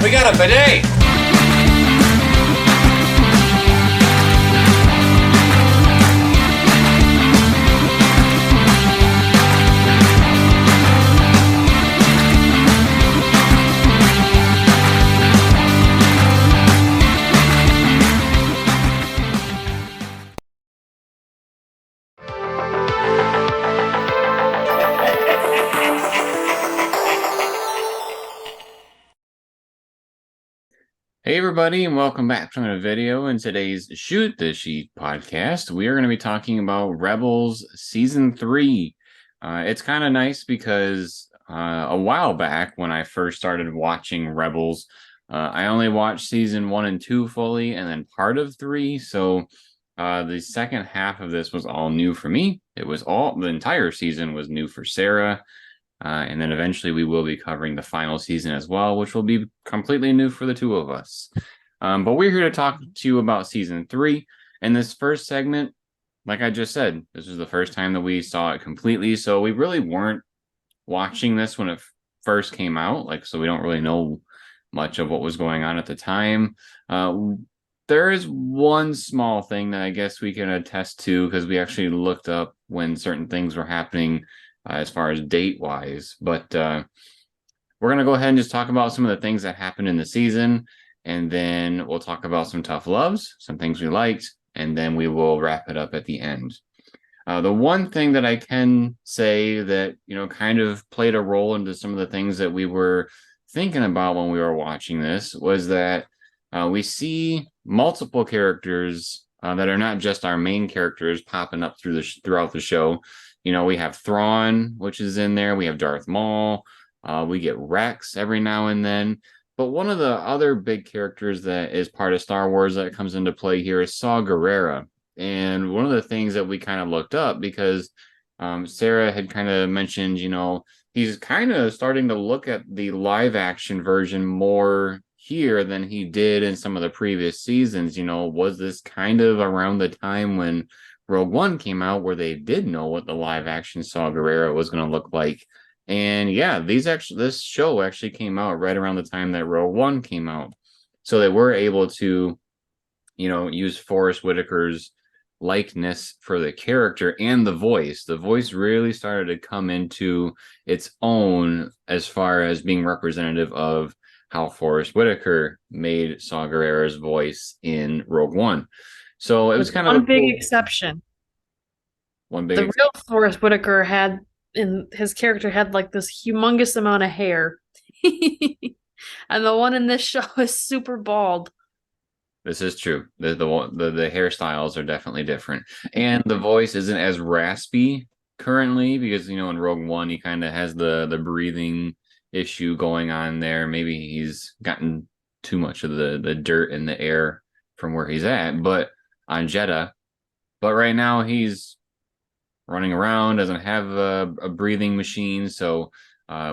We got a bidet! Hey everybody, and welcome back to another video. In today's Shoot the Sheev podcast, we are going to be talking about Rebels Season 3. It's kind of nice because a while back when I first started watching Rebels, I only watched Season 1 and 2 fully, and then part of 3, so the second half of this was all new for me. The entire season was new for Sarah. And then eventually we will be covering the final season as well, which will be completely new for the two of us. But we're here to talk to you about Season 3. And this first segment, like I just said, this was the first time that we saw it completely. So we really weren't watching this when it first came out. So we don't really know much of what was going on at the time. There is one small thing that I guess we can attest to because we actually looked up when certain things were happening as far as date-wise. But we're going to go ahead and just talk about some of the things that happened in the season, and then we'll talk about some tough loves, some things we liked, and then we will wrap it up at the end. The one thing that I can say that, kind of played a role into some of the things that we were thinking about when we were watching this was that we see multiple characters that are not just our main characters popping up throughout the show. We have Thrawn, which is in there. We have Darth Maul. We get Rex every now and then. But one of the other big characters that is part of Star Wars that comes into play here is Saw Gerrera. And one of the things that we kind of looked up because Sarah had kind of mentioned, he's kind of starting to look at the live action version more here than he did in some of the previous seasons. Was this kind of around the time when Rogue One came out where they did know what the live action Saw Gerrera was going to look like? And yeah, this show actually came out right around the time that Rogue One came out. So they were able to, use Forrest Whitaker's likeness for the character and the voice. The voice really started to come into its own as far as being representative of how Forrest Whitaker made Saw Gerrera's voice in Rogue One. So it was kind of one big exception. The real Forrest Whitaker his character had like this humongous amount of hair. And the one in this show is super bald. This is true. The hairstyles are definitely different. And the voice isn't as raspy currently because, in Rogue One, he kind of has the breathing issue going on there. Maybe he's gotten too much of the dirt in the air from where he's at, but on Jeddah. But right now he's running around, doesn't have a breathing machine. So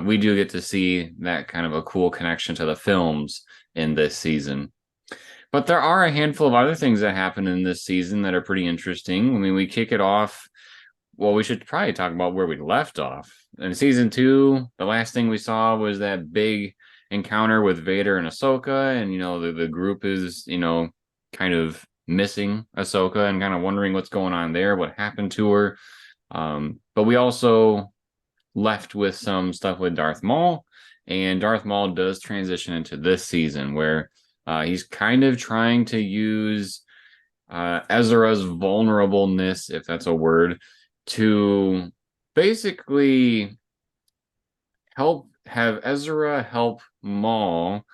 we do get to see that kind of a cool connection to the films in this season. But there are a handful of other things that happen in this season that are pretty interesting. I mean, we kick it off. Well, we should probably talk about where we left off. In season 2, the last thing we saw was that big encounter with Vader and Ahsoka. And, the group is, kind of missing Ahsoka and kind of wondering what's going on there, what happened to her. But we also left with some stuff with Darth Maul. And Darth Maul does transition into this season where he's kind of trying to use Ezra's vulnerableness, if that's a word, to basically have Ezra help Maul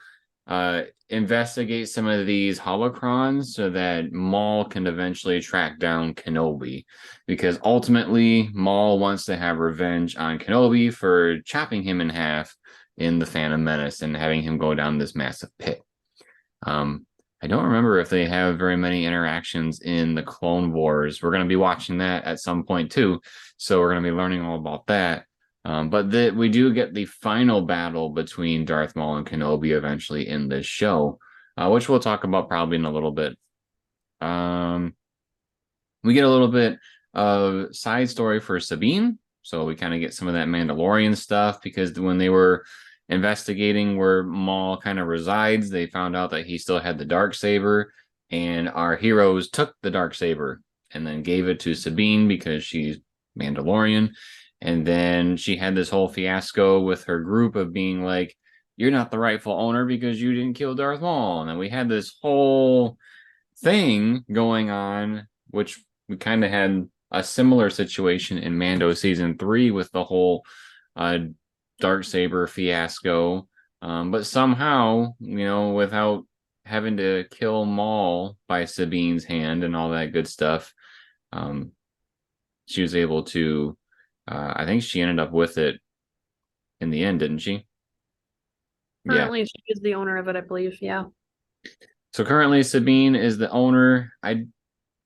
investigate some of these holocrons so that Maul can eventually track down Kenobi. Because ultimately, Maul wants to have revenge on Kenobi for chopping him in half in The Phantom Menace and having him go down this massive pit. I don't remember if they have very many interactions in the Clone Wars. We're going to be watching that at some point too, so we're going to be learning all about that. But we do get the final battle between Darth Maul and Kenobi eventually in this show, which we'll talk about probably in a little bit. We get a little bit of side story for Sabine, so we kind of get some of that Mandalorian stuff because when they were investigating where Maul kind of resides, they found out that he still had the dark saber, and our heroes took the dark saber and then gave it to Sabine because she's Mandalorian. And then she had this whole fiasco with her group of being like, "You're not the rightful owner because you didn't kill Darth Maul." And then we had this whole thing going on, which we kind of had a similar situation in Mando season 3 with the whole uh, dark saber fiasco. But somehow, without having to kill Maul by Sabine's hand and all that good stuff, um, she was able to. I think she ended up with it in the end, didn't she? Yeah. Currently, she is the owner of it, I believe. Yeah. So currently, Sabine is the owner. I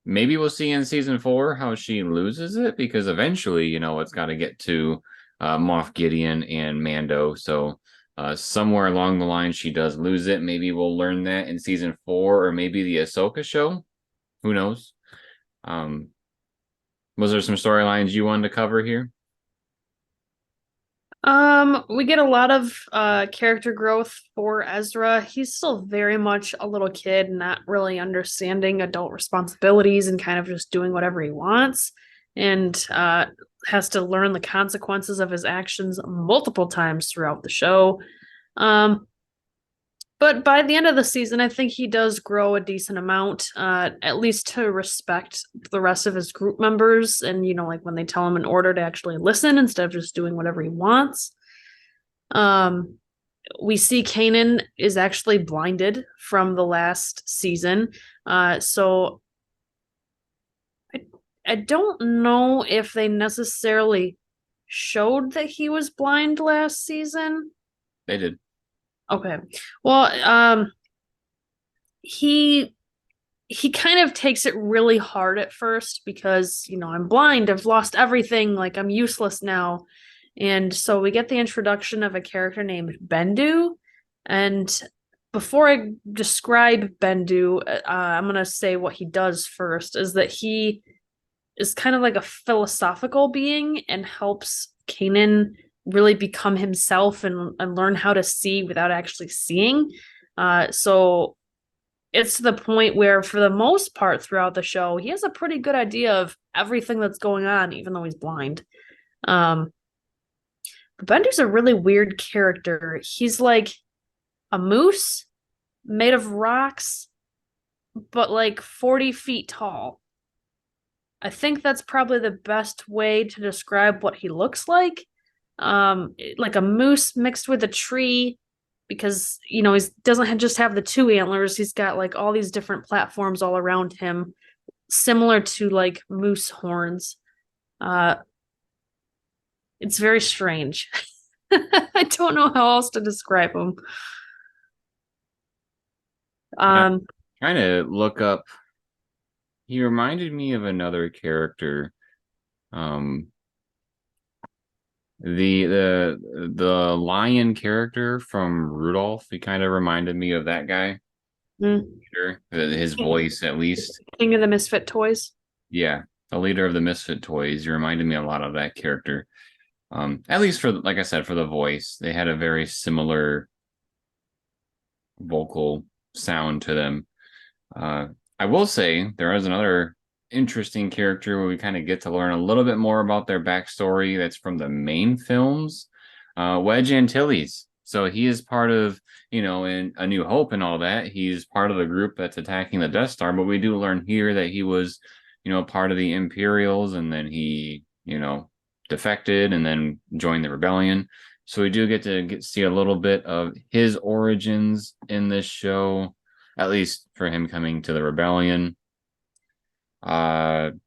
maybe we'll see in season 4 how she loses it, because eventually, it's got to get to Moff Gideon and Mando. So somewhere along the line, she does lose it. Maybe we'll learn that in season 4, or maybe the Ahsoka show. Who knows? Um, was there some storylines you wanted to cover here? We get a lot of character growth for Ezra. He's still very much a little kid, not really understanding adult responsibilities and kind of just doing whatever he wants, and has to learn the consequences of his actions multiple times throughout the show. Um, but by the end of the season, I think he does grow a decent amount, at least to respect the rest of his group members. And, like when they tell him in order to actually listen instead of just doing whatever he wants. We see Kanan is actually blinded from the last season. So I don't know if they necessarily showed that he was blind last season. They did. Okay. Well, he kind of takes it really hard at first because, I'm blind, I've lost everything, like I'm useless now. And so we get the introduction of a character named Bendu. And before I describe Bendu, I'm going to say what he does first is that he is kind of like a philosophical being and helps Kanan really become himself and learn how to see without actually seeing. So it's to the point where, for the most part throughout the show, he has a pretty good idea of everything that's going on, even though he's blind. But Bender's a really weird character. He's like a moose made of rocks, but like 40 feet tall. I think that's probably the best way to describe what he looks like. Like a moose mixed with a tree, because he doesn't just have the two antlers. He's got like all these different platforms all around him, similar to like moose horns. It's very strange. I don't know how else to describe him. Trying to look up. He reminded me of another character. Um, the lion character from Rudolph. He kind of reminded me of that guy. Mm. His voice, at least. King of the Misfit Toys. Yeah, the leader of the Misfit Toys. He reminded me a lot of that character. At least for, like I said, for the voice, they had a very similar vocal sound to them. I will say there is another interesting character where we kind of get to learn a little bit more about their backstory that's from the main films. Wedge Antilles. So he is part of, in A New Hope and all that. He's part of the group that's attacking the Death Star, but we do learn here that he was, part of the Imperials, and then he, defected and then joined the rebellion. So we do get to see a little bit of his origins in this show, at least for him coming to the rebellion. Kind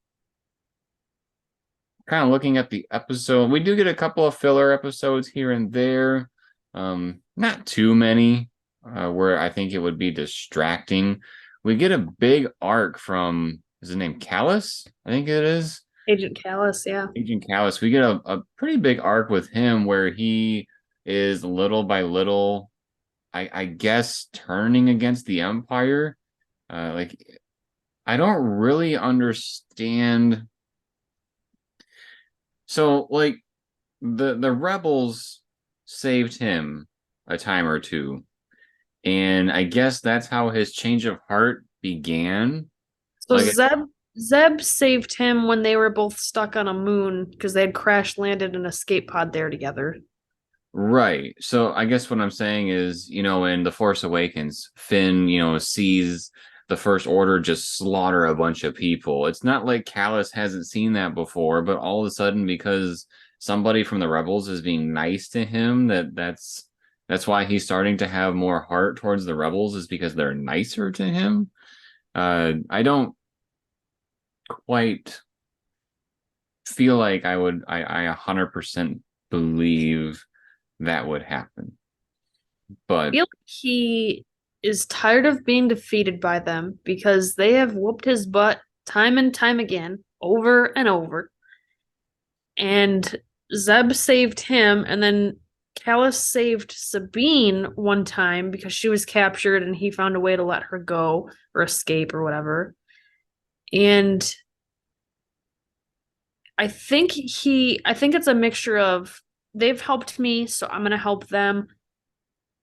of looking at the episode, we do get a couple of filler episodes here and there. Not too many, where I think it would be distracting. We get a big arc from, is his name Callus? I think it is. Agent Callus, yeah. Agent Callus. We get a pretty big arc with him where he is little by little, I guess, turning against the Empire. Like, I don't really understand. So, like, the rebels saved him, a time or two. And I guess that's how his change of heart began. So Like, Zeb saved him when they were both stuck on a moon because they had crash landed an escape pod there together. right. So I guess what I'm saying is, in The Force Awakens, Finn, sees the First Order just slaughter a bunch of people. It's not like Callus hasn't seen that before, but all of a sudden, because somebody from the Rebels is being nice to him, that's why he's starting to have more heart towards the Rebels, is because they're nicer to him. I don't quite feel like I 100% believe that would happen. I But feel like he is tired of being defeated by them because they have whooped his butt time and time again, over and over. And Zeb saved him, and then Callus saved Sabine one time because she was captured and he found a way to let her go or escape or whatever. And I think it's a mixture of they've helped me, so I'm gonna help them.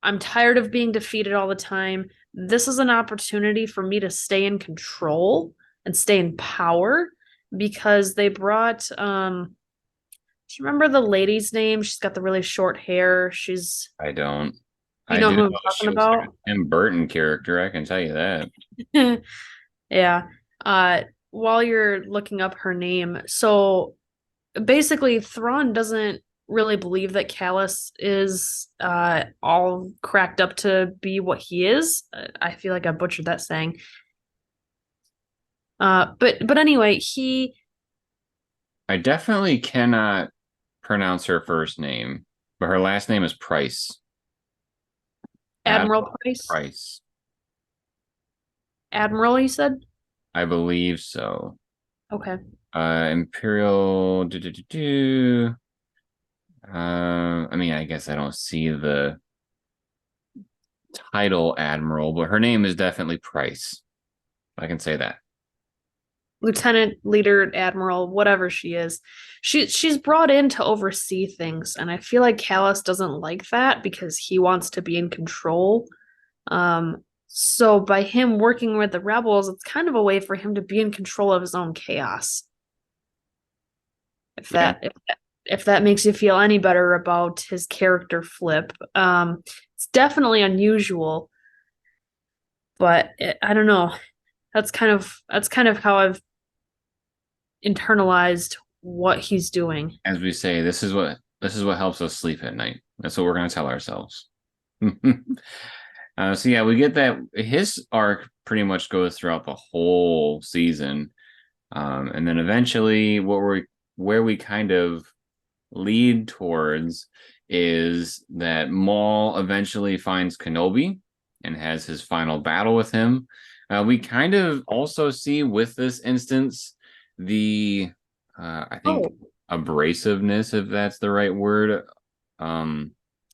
I'm tired of being defeated all the time. This is an opportunity for me to stay in control and stay in power because they brought do you remember the lady's name? She's got the really short hair. She's I don't. You I know do who I'm know talking she was like about? a Tim Burton character, I can tell you that. Yeah. While you're looking up her name, so basically Thrawn doesn't really believe that Callus is all cracked up to be what he is. I feel like I butchered that saying. But anyway, he I definitely cannot pronounce her first name, but her last name is Price. Admiral Admiral Price. Price. Admiral, you said? I believe so. Okay. Imperial. I mean, I guess I don't see the title Admiral, but her name is definitely Price. I can say that. Lieutenant, leader, admiral, whatever she is. She's brought in to oversee things, and I feel like Callus doesn't like that because he wants to be in control. So by him working with the rebels, it's kind of a way for him to be in control of his own chaos. If Yeah. if that makes you feel any better about his character flip. It's definitely unusual, but I don't know. That's kind of how I've internalized what he's doing. As we say, this is what helps us sleep at night. That's what we're gonna tell ourselves. So yeah, we get that his arc pretty much goes throughout the whole season, and then eventually, where we kind of lead towards is that Maul eventually finds Kenobi and has his final battle with him. We kind of also see with this instance the I think Oh, abrasiveness, if that's the right word, um,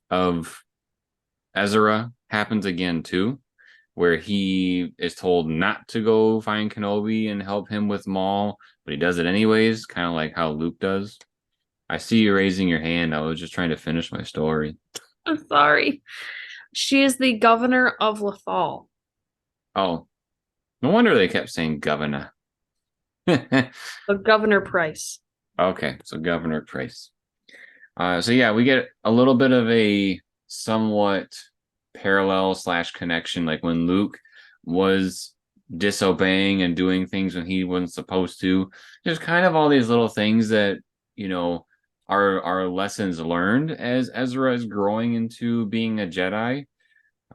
of Ezra happens again too, where he is told not to go find Kenobi and help him with Maul, but he does it anyways, kind of like how Luke does. I see you raising your hand. I was just trying to finish my story. I'm sorry. She is the governor of Lothal. Oh, no wonder they kept saying governor. Of Governor Price. Okay, so Governor Price. So yeah, we get a little bit of a somewhat parallel slash connection, like when Luke was disobeying and doing things when he wasn't supposed to. There's kind of all these little things that are lessons learned as Ezra is growing into being a Jedi.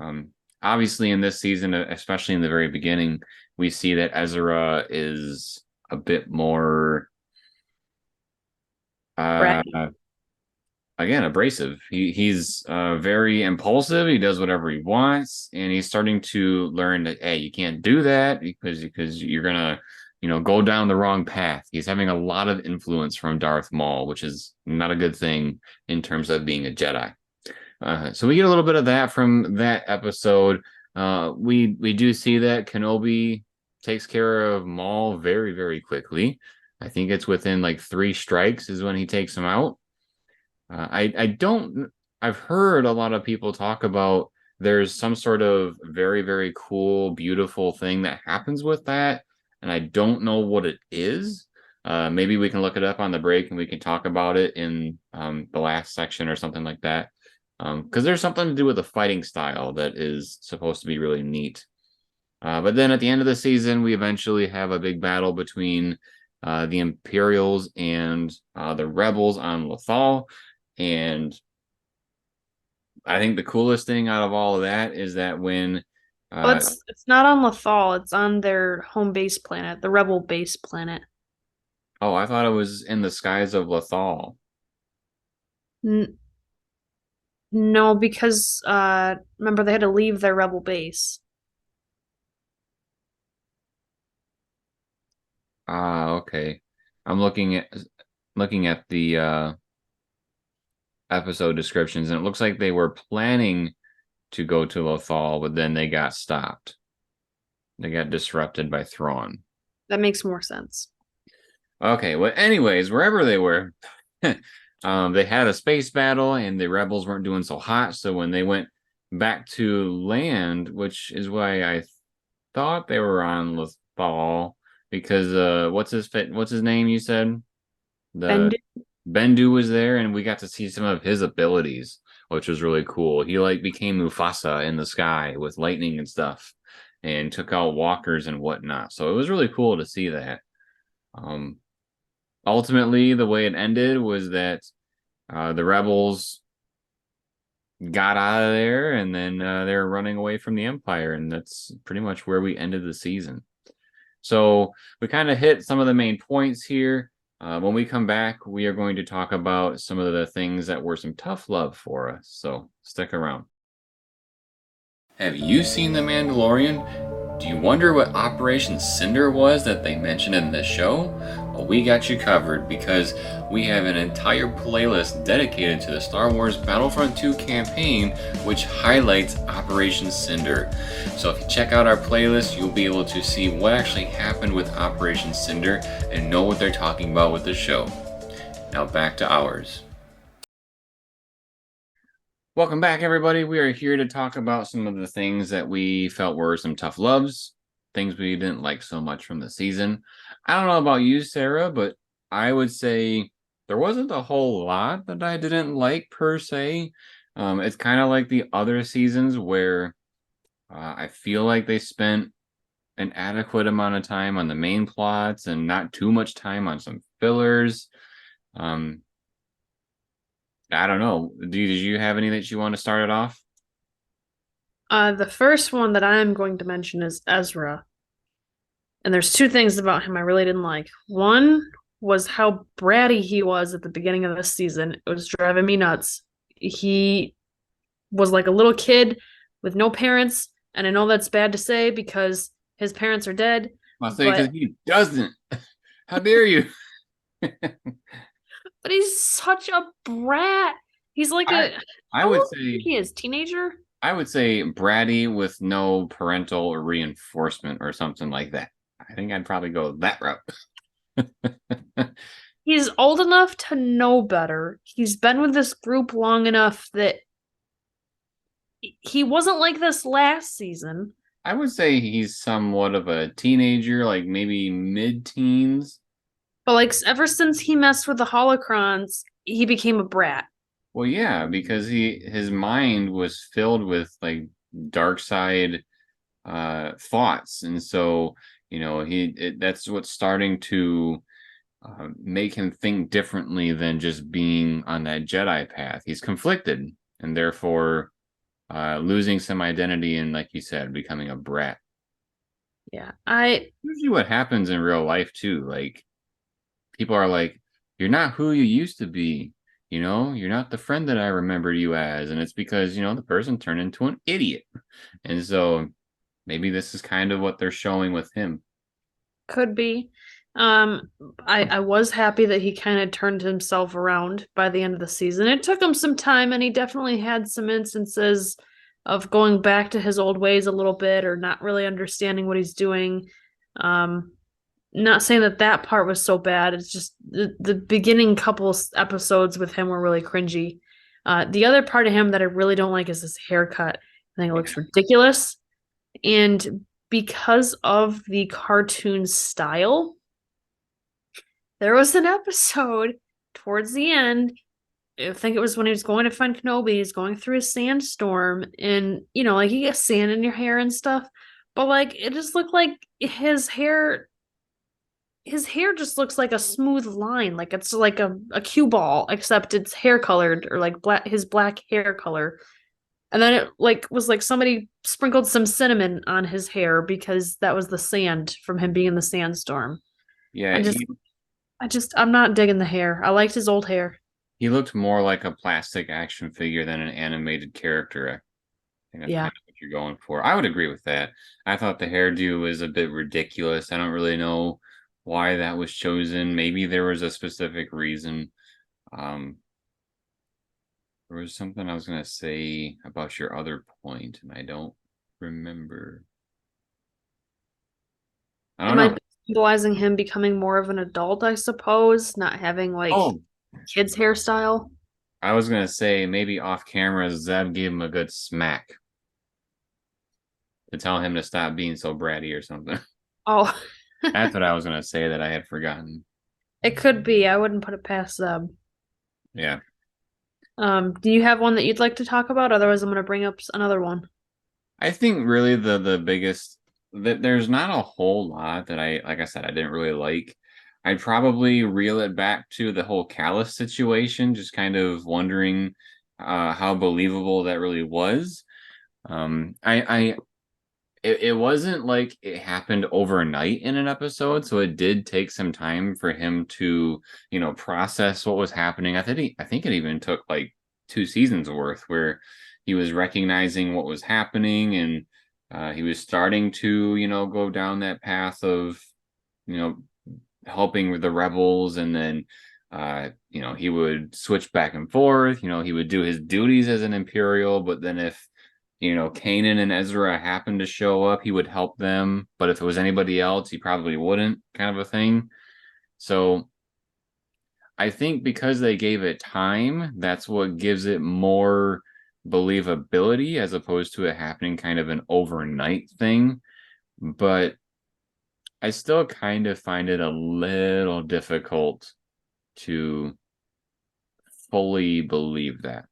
Um, Obviously, in this season, especially in the very beginning, we see that Ezra is a bit more uh Bratty. again abrasive. He's very impulsive. He does whatever he wants, and he's starting to learn that hey, you can't do that because you're gonna go down the wrong path. He's having a lot of influence from Darth Maul, which is not a good thing in terms of being a Jedi. So we get a little bit of that from that episode. We do see that Kenobi takes care of Maul very, very quickly. I think it's within like 3 strikes is when he takes him out. I don't I've heard a lot of people talk about there's some sort of very, very cool, beautiful thing that happens with that, and I don't know what it is. Maybe we can look it up on the break and we can talk about it in the last section or something like that. Because there's something to do with the fighting style that is supposed to be really neat. But then at the end of the season, we eventually have a big battle between the Imperials and the Rebels on Lothal. And I think the coolest thing out of all of that is that when Well, uh, it's not on Lothal. It's on their home base planet, the Rebel base planet. oh, I thought it was in the skies of Lothal. N no, because remember they had to leave their Rebel base. Ah, okay. I'm looking at the episode descriptions, and it looks like they were planning to go to Lothal, but then they got stopped. They got disrupted by Thrawn. That makes more sense. Okay, well, anyways, wherever they were, they had a space battle, and the rebels weren't doing so hot. So when they went back to land, which is why I thought they were on Lothal, because what's his name? You said the Bendu. Bendu was there, and we got to see some of his abilities, which was really cool. He like became Mufasa in the sky with lightning and stuff, and took out walkers and whatnot. So it was really cool to see that. Um, Ultimately, the way it ended was that the rebels got out of there, and then they were running away from the Empire, and that's pretty much where we ended the season. So we kind of hit some of the main points here. When we come back, we are going to talk about some of the things that were some tough love for us. So stick around. Have you seen The Mandalorian? Do you wonder what Operation Cinder was that they mentioned in this show? Well, we got you covered because we have an entire playlist dedicated to the Star Wars Battlefront 2 campaign, which highlights Operation Cinder. So if you check out our playlist, you'll be able to see what actually happened with Operation Cinder and know what they're talking about with the show. Now back to ours. Welcome back, everybody. We are here to talk about some of the things that we felt were some tough loves, things we didn't like so much from the season. I don't know about you, Sarah, but I would say there wasn't a whole lot that I didn't like per se. It's kind of like the other seasons where I feel like they spent an adequate amount of time on the main plots and not too much time on some fillers. Um, I don't know. Did you have any that you want to start it off? The first one that I'm going to mention is Ezra. And there's two things about him I really didn't like. One was how bratty he was at the beginning of this season. It was driving me nuts. He was like a little kid with no parents, and I know that's bad to say because his parents are dead. I'll say because he doesn't. How dare you? But he's such a brat. He's like I would say he is teenager. I would say bratty with no parental reinforcement or something like that. I think I'd probably go that route. He's old enough to know better. He's been with this group long enough that he wasn't like this last season. I would say he's somewhat of a teenager, like maybe mid-teens. But like ever since he messed with the holocrons, he became a brat. Well, yeah, because his mind was filled with like dark side thoughts, and so that's what's starting to make him think differently than just being on that Jedi path. He's conflicted, and therefore losing some identity, and like you said, becoming a brat. Yeah, Usually what happens in real life too. Like people are like, "You're not who you used to be." You're not the friend that I remember you as. And it's because, the person turned into an idiot. And so maybe this is kind of what they're showing with him. could be. I was happy that he kind of turned himself around by the end of the season. It took him some time, and he definitely had some instances of going back to his old ways a little bit or not really understanding what he's doing. Not saying that part was so bad. It's just the beginning couple episodes with him were really cringy. The other part of him that I really don't like is his haircut. I think it looks ridiculous. And because of the cartoon style, there was an episode towards the end. I think it was when he was going to find Kenobi. He's going through a sandstorm, and like you get sand in your hair and stuff. But like, it just looked like his hair. His hair just looks like a smooth line, like it's like a cue ball, except it's hair colored or like his black hair color. And then it like was like somebody sprinkled some cinnamon on his hair because that was the sand from him being in the sandstorm. Yeah, I just I'm not digging the hair. I liked his old hair. he looked more like a plastic action figure than an animated character. I think that's kind Yeah. of what you're going for. I would agree with that. I thought the hairdo was a bit ridiculous. I don't really know why that was chosen. Maybe there was a specific reason. Um, there was something I was going to say about your other point, and I don't remember. I It don't might know. be symbolizing him becoming more of an adult, I suppose, not having like Oh, kids' hairstyle. I was going to say maybe off camera, Zeb gave him a good smack to tell him to stop being so bratty or something. Oh, That's what I was going to say that I had forgotten. it could be. I wouldn't put it past them. Yeah. Do you have one that you'd like to talk about? Otherwise, I'm going to bring up another one. I think really the biggest that there's not a whole lot that like I said I didn't really like. I'd probably reel it back to the whole Callus situation, just kind of wondering how believable that really was. I it wasn't like it happened overnight in an episode, so it did take some time for him to, process what was happening. I think it even took like 2 seasons worth where he was recognizing what was happening, and he was starting to, go down that path of, you know, helping with the rebels, and then he would switch back and forth. He would do his duties as an Imperial, but then if Kanan and Ezra happened to show up, he would help them. But if it was anybody else, he probably wouldn't, kind of a thing. So I think because they gave it time, that's what gives it more believability as opposed to it happening kind of an overnight thing. But I still kind of find it a little difficult to fully believe that.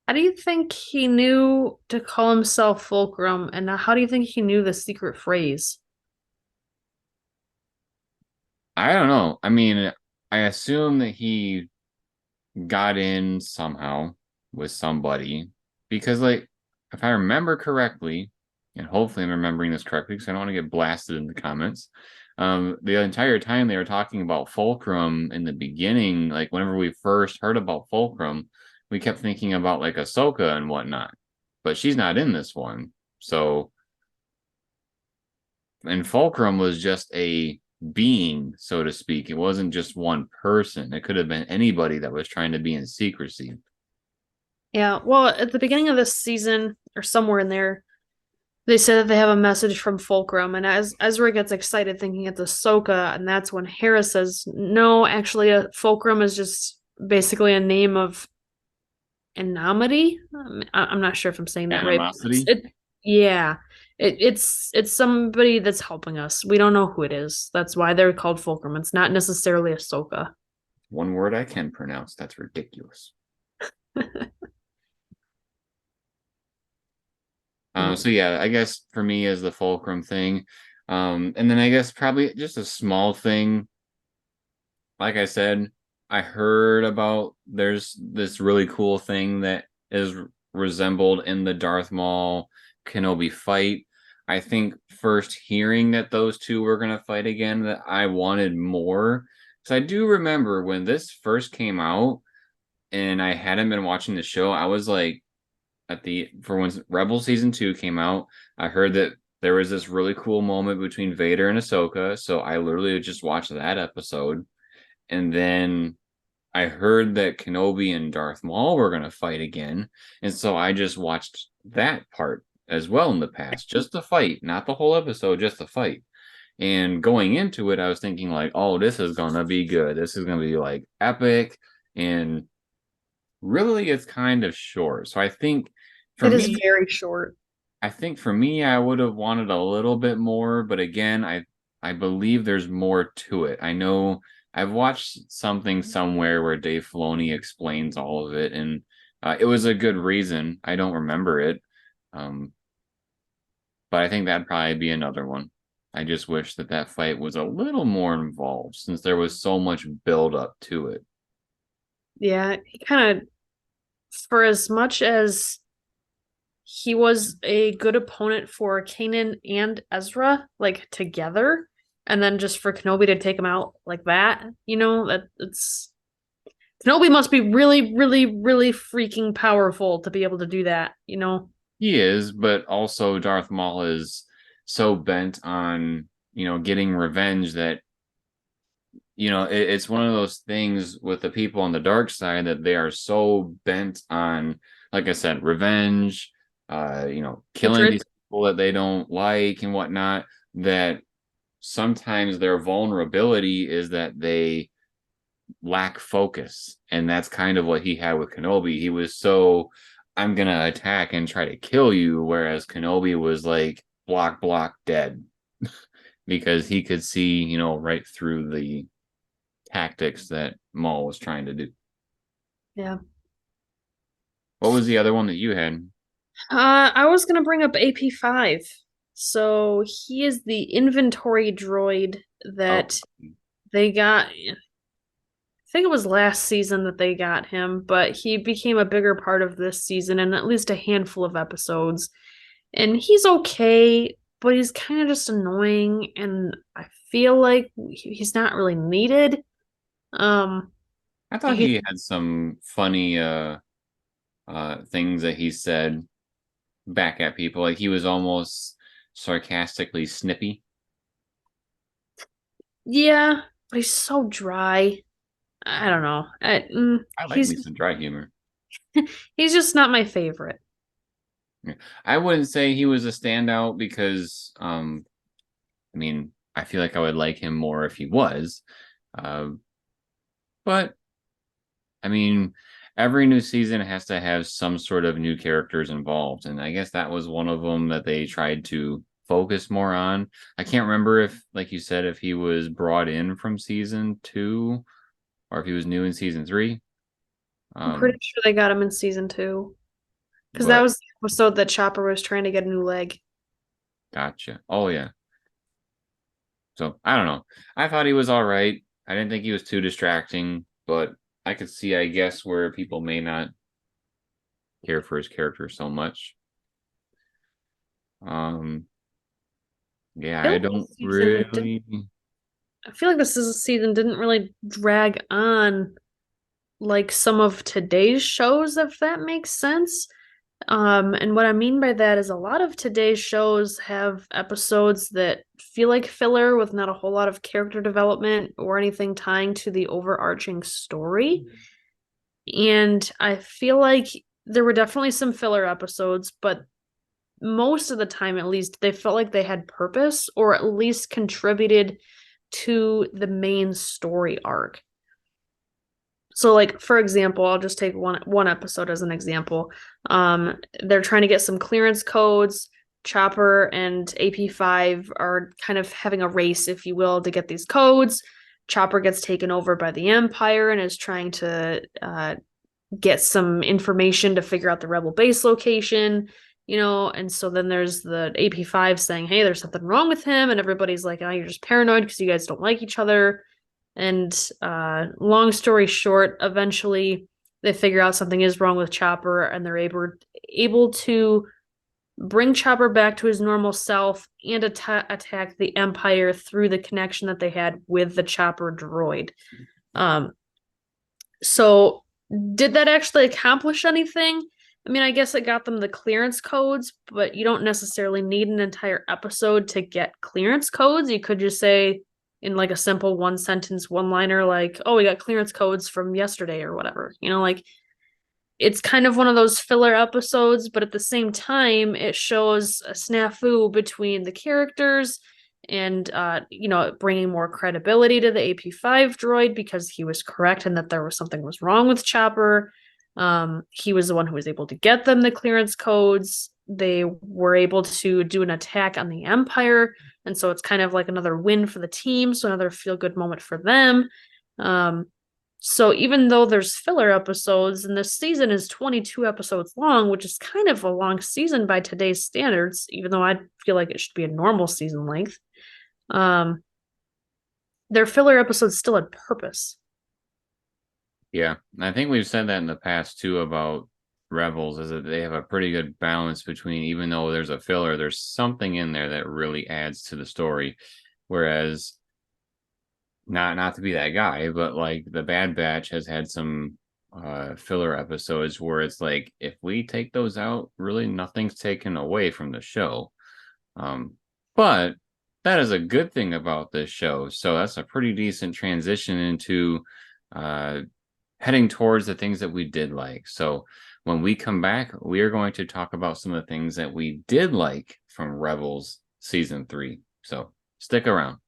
How do you think he knew to call himself Fulcrum, and how do you think he knew the secret phrase? I don't know. I mean, I assume that he got in somehow with somebody because, like, if I remember correctly, and hopefully I'm remembering this correctly because I don't want to get blasted in the comments. The entire time they were talking about Fulcrum in the beginning, like whenever we first heard about Fulcrum, we kept thinking about like Ahsoka and whatnot, but she's not in this one. So, and Fulcrum was just a being, so to speak. It wasn't just one person. It could have been anybody that was trying to be in secrecy. Yeah, well, at the beginning of this season, or somewhere in there, they said that they have a message from Fulcrum, and as Ezra gets excited thinking it's Ahsoka, and that's when Hera says, "No, actually, Fulcrum is just basically a name of anonymity." I'm not sure if I'm saying that right. Animosity. Yeah, it's somebody that's helping us. We don't know who it is. That's why they're called Fulcrum. It's not necessarily Ahsoka. One word I can pronounce. That's ridiculous. So yeah, I guess for me as the Fulcrum thing, and then I guess probably just a small thing. Like I said, I heard about there's this really cool thing that is resembled in the Darth Maul Kenobi fight. I think first hearing that those two were gonna fight again, that I wanted more. So I do remember when this first came out, and I hadn't been watching the show. I was like, for when Rebel season 2 came out, I heard that there was this really cool moment between Vader and Ahsoka, so I literally just watched that episode. And then I heard that Kenobi and Darth Maul were going to fight again, and so I just watched that part as well in the past, just the fight, not the whole episode, just the fight. And going into it, I was thinking like, oh, this is going to be good. This is going to be like epic, and really it's kind of short. So I think for It is me, very short. I would have wanted a little bit more, but again, I believe there's more to it. I know I've watched something somewhere where Dave Filoni explains all of it, and it was a good reason. I don't remember it, um, but I think that'd probably be another one. I just wish that that fight was a little more involved since there was so much build up to it. Yeah, he kind of, for as much as he was a good opponent for Kanan and Ezra, like together, and then just for Kenobi to take him out like that, that it's Kenobi must be really, really, really freaking powerful to be able to do that. He is, but also Darth Maul is so bent on, getting revenge that, it's one of those things with the people on the dark side that they are so bent on, like I said, revenge, killing Hatred. these people that they don't like and whatnot, that sometimes their vulnerability is that they lack focus. And that's kind of what he had with Kenobi. He was so, I'm going to attack and try to kill you. Whereas Kenobi was like, block, block, dead. Because he could see, right through the tactics that Maul was trying to do. Yeah. What was the other one that you had? I was gonna bring up AP5. So he is the inventory droid Oh, that they got. I think it was last season that they got him, but he became a bigger part of this season in at least a handful of episodes. And he's okay, but he's kind of just annoying, and I feel like he's not really needed. Um, I thought he's he had some funny things that he said back at people. Like he was almost sarcastically snippy. Yeah, but he's so dry. I don't know. I like me He's some dry humor. he's just not my favorite. Yeah. I wouldn't say he was a standout because I mean, I feel like I would like him more if he was. Uh, but I mean, every new season has to have some sort of new characters involved, and I guess that was one of them that they tried to focus more on. I can't remember if, like you said, if he was brought in from season 2 or if he was new in season 3. I'm pretty Um, sure they got him in season 2 because that but was the episode that Chopper was trying to get a new leg. gotcha. Oh yeah. So I don't know. I thought he was all right. I didn't think he was too distracting, but I could see, I guess, where people may not care for his character so much. Um, yeah, I feel I like don't this season did, really. I feel like this is a season didn't really drag on like some of today's shows, if that makes sense. And what I mean by that is a lot of today's shows have episodes that feel like filler with not a whole lot of character development or anything tying to the overarching story. And I feel like there were definitely some filler episodes, but most of the time, at least, they felt like they had purpose or at least contributed to the main story arc. So, like, for example, I'll just take one episode as an example. They're trying to get some clearance codes. Chopper and AP5 are kind of having a race, if you will, to get these codes. Chopper gets taken over by the Empire and is trying to get some information to figure out the rebel base location. And so then there's the AP5 saying, hey, there's something wrong with him, and everybody's like, oh, you're just paranoid because you guys don't like each other. And long story short, eventually they figure out something is wrong with Chopper, and they're able to bring Chopper back to his normal self and attack the Empire through the connection that they had with the Chopper droid. So did that actually accomplish anything? I mean, I guess it got them the clearance codes, but you don't necessarily need an entire episode to get clearance codes. You could just say in like a simple one sentence, one liner, like, oh, we got clearance codes from yesterday or whatever. Like it's kind of one of those filler episodes, but at the same time, it shows a snafu between the characters and bringing more credibility to the AP5 droid because he was correct and that there was something was wrong with Chopper. He was the one who was able to get them the clearance codes. They were able to do an attack on the Empire, and so it's kind of like another win for the team, so another feel-good moment for them. So even though there's filler episodes, and this season is 22 episodes long, which is kind of a long season by today's standards, even though I feel like it should be a normal season length, their filler episodes still had purpose. Yeah, I think we've said that in the past too about Rebels, is that they have a pretty good balance between, even though there's a filler, there's something in there that really adds to the story. Whereas, not to be that guy, but like the Bad Batch has had some filler episodes where it's like, if we take those out, really nothing's taken away from the show. But that is a good thing about this show. So that's a pretty decent transition into heading towards the things that we did like. So when we come back, we are going to talk about some of the things that we did like from Rebels Season 3. So stick around.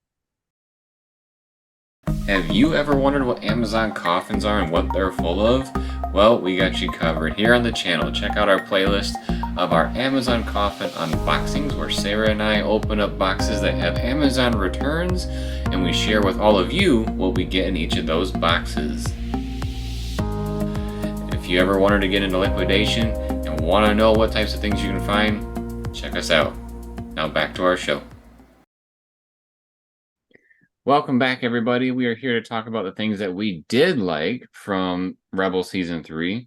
Have you ever wondered what Amazon coffins are and what they're full of? Well, we got you covered here on the channel. Check out our playlist of our Amazon coffin unboxings, where Sarah and I open up boxes that have Amazon returns, and we share with all of you what we get in each of those boxes. If you ever wanted to get into liquidation and want to know what types of things you can find, check us out. Now back to our show. Welcome back, everybody. We are here to talk about the things that we did like from Rebel Season 3.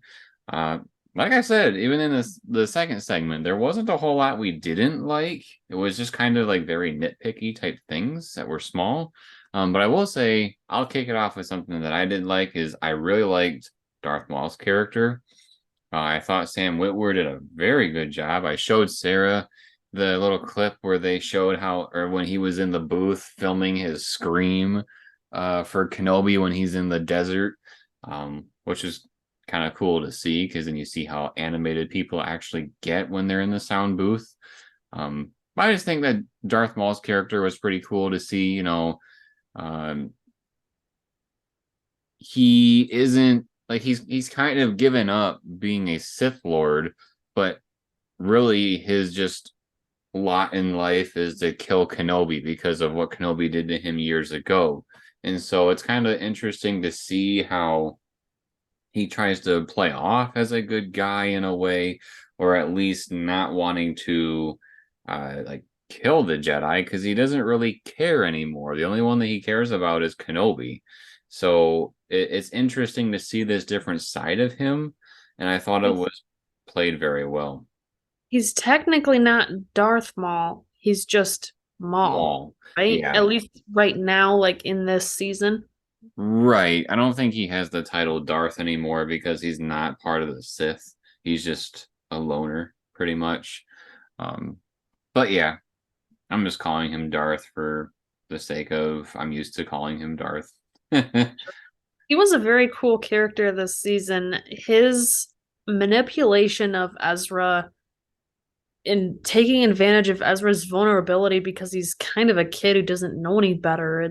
Like I said, even in the second segment, there wasn't a whole lot we didn't like. It was just kind of like very nitpicky type things that were small. But I will say, I'll kick it off with something that I did like, is I really liked Darth Maul's character. I thought Sam Witwer did a very good job. I showed Sarah the little clip where they showed how, or when he was in the booth filming his scream for Kenobi when he's in the desert, which is kind of cool to see, because then you see how animated people actually get when they're in the sound booth. I just think that Darth Maul's character was pretty cool to see. You know, he isn't like, he's kind of given up being a Sith Lord, but really his just lot in life is to kill Kenobi because of what Kenobi did to him years ago. And so it's kind of interesting to see how he tries to play off as a good guy in a way, or at least not wanting to like kill the Jedi, because he doesn't really care anymore. The only one that he cares about is Kenobi. So it's interesting to see this different side of him, and I thought it was played very well. He's technically not Darth Maul. He's just Maul, right? Yeah. At least right now, like in this season. Right. I don't think he has the title Darth anymore because he's not part of the Sith. He's just a loner, pretty much. But yeah, I'm just calling him Darth for the sake of, I'm used to calling him Darth. He was a very cool character this season. His manipulation of Ezra and taking advantage of Ezra's vulnerability, because he's kind of a kid who doesn't know any better.